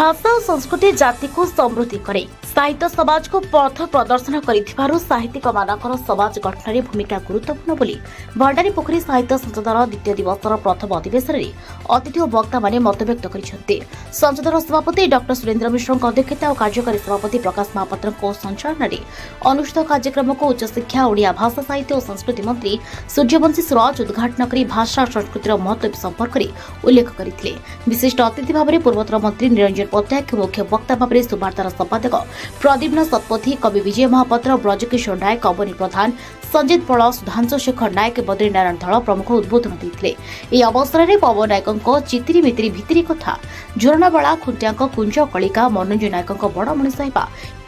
भाषा और संस्कृति जाति को समृद्धि करे साहित्य समाज को पथ प्रदर्शन करिथिबारु साहित्यिक मानकर समाज गठन में भूमिका गुरुत्वपूर्ण बोली भंडारी पोखरी साहित्य संसदर द्वितीय दिवसर प्रथम अधिवेशन में अतिथि और वक्ता माने मतव्यक्त करिसेंते। संसदर सभापति डॉ सुरेंद्र मिश्र अध्यक्षता और कार्यकारी सभापति प्रकाश महापात्र संचालन में अनुष्ठित कार्यक्रम को उच्च शिक्षा ओडिया भाषा साहित्य और संस्कृति मंत्री सूर्यवंशी स्वराज उद्घाटन कर भाषा और संस्कृतिर महत्व संपर्क में उल्लेख करते। विशिष्ट अतिथि भाव में पूर्वोत्तर मंत्री निरंजन पट्टनायक मुख्य वक्ता भाव में सुबार्तार संपादक प्रदीप्न शतपथी कवि विजय महापात्र ब्रजकिशोर नायक अवनी प्रधान संजीत पल सुधांशु शेखर नायक बद्रीनारायण धल प्रमुख उद्बोधन देते। यह अवसर में पवन नायकों चितिरी मितिरी भितिरी कथा झोरणाबाला खुंटिया कुंज कलिका मनोज नायक बड़ मनीष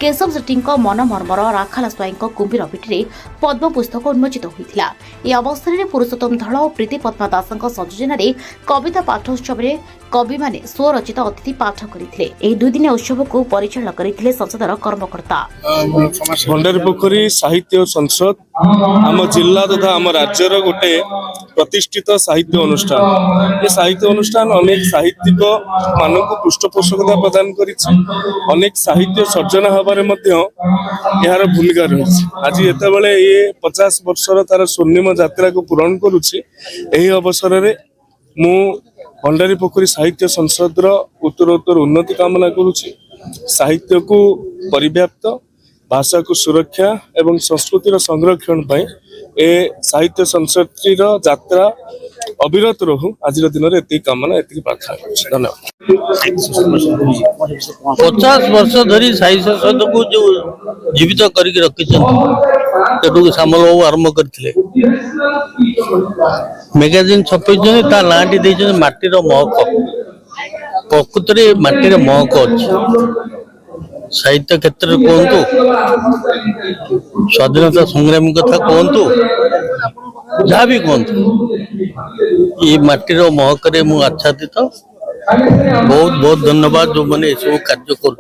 केशव सेट्टी मनमर्मर राखाला स्वाई कुंभीर पिठी पद्म पुस्तक उन्मोचित होता। यह अवसर में पुरुषोत्तम धल और प्रीति पद्मा दास संयोजन कविता पाठोत्सव में कवि माने स्वरचित अतिथि पाठ करते। दुई दिन उत्सव को परिचालन करते संसदर कर्मकर्ता। भंडारी पोखरी साहित्य संसद आम जिला तथा आम राज्यर गोटे प्रतिष्ठित साहित्य अनुष्ठान। ये साहित्य अनुष्ठान अनेक साहित्यिक मान को पृष्ठपोषकता प्रदान करेक साहित्य सर्जन हबारे यार भूमिका रही। आज ये ये 50 वर्षर तार स्वर्णिम यात्रा को पूरण करुच्ची। अवसर में मु भंडारी पोखरी साहित्य संसद उत्तरोत्तर उन्नति कामना करुच्ची। साहित्य को परिव्याप्त भाषा को सुरक्षा एवं संस्कृतिर संरक्षण ए साहित्य संसद यात्रा अविरत रहू। आज दिन में ये कामना ये प्रार्थना। धन्यवाद। 50 वर्ष धरी साहित्य संसद को जो जीवित करके रखी सामल बाबू आरंभ करते मैगजीन छपे नाटी माटीर महक प्रकृत में माटीर महक अच्छी साहित्य क्षेत्र में कहतु स्वाधीनता संग्रामी कथा कहतु जहाँ भी कहतु ये माटीर महक मु आच्छादित। बहुत बहुत धन्यवाद जो मैंने सब कार्य कर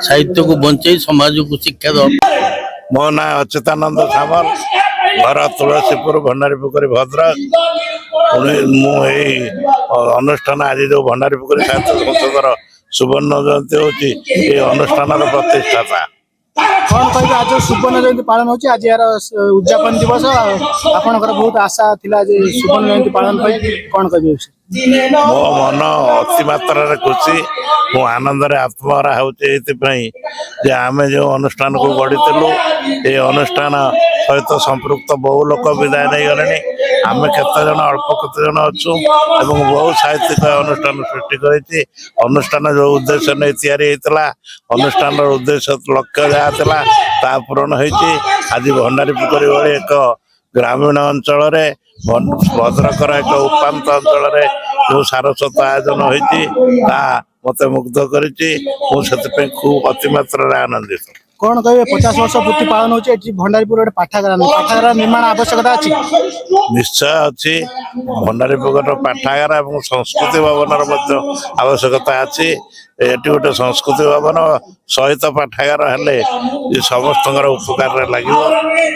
साहित्य को बंचे समाज को शिक्षा द। मो ना अच्युतानंद सामल घर तुलसीपुर भंडारी पोखरी भद्रक। मुझे अनुष्ठान आज जो भंडारी पोखरी साहित्य संसदर सुवर्ण जयंती हो अनुष्ठान प्रतिष्ठाता। कौन कह आज सुवर्ण जयंती पालन हो आज यार उद्यापन दिवस आपनकर बहुत आशा थिला जे सुवर्ण जयंती पालन कौन कह मो मन अति मात्रा खुशी मु आनंद आत्महरा होते आम जो अनुष्ठान को गढ़ीलु ये अनुष्ठान सहित संपृक्त बहु लोक विदाय नहीं गले। आम केतजन अल्प केतजन अच्छु बहु साहित्यिक अनुष्ठान सृष्टि कर अनुष्ठान जो उद्देश्य नहीं तैयारी होता अनुष्ठान उद्देश्य लक्ष्य जहाँ ता पूरण हो। आज भंडारी पोखरी भाई एक ग्रामीण अंचल भद्रकर एक उपात अंचल जो सारस्वत आयोजन होता मत मुग्ध कर खूब अतिमात्रा आनंदित। कौन कहे 50 वर्ष पूर्ति पालन हो भंडारीपुर पाठागार निर्माण आवश्यकता अच्छी निश्चय अच्छी। भंडारी पोखर पाठागार और संस्कृति भवन आवश्यकता अच्छी। ये गोटे संस्कृति भवन सहित पाठागार हेले समस्त उपकार लगे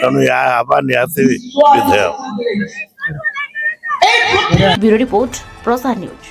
तेणु या हवा निहाती विधेय। ब्यूरो रिपोर्ट प्रसार न्यूज।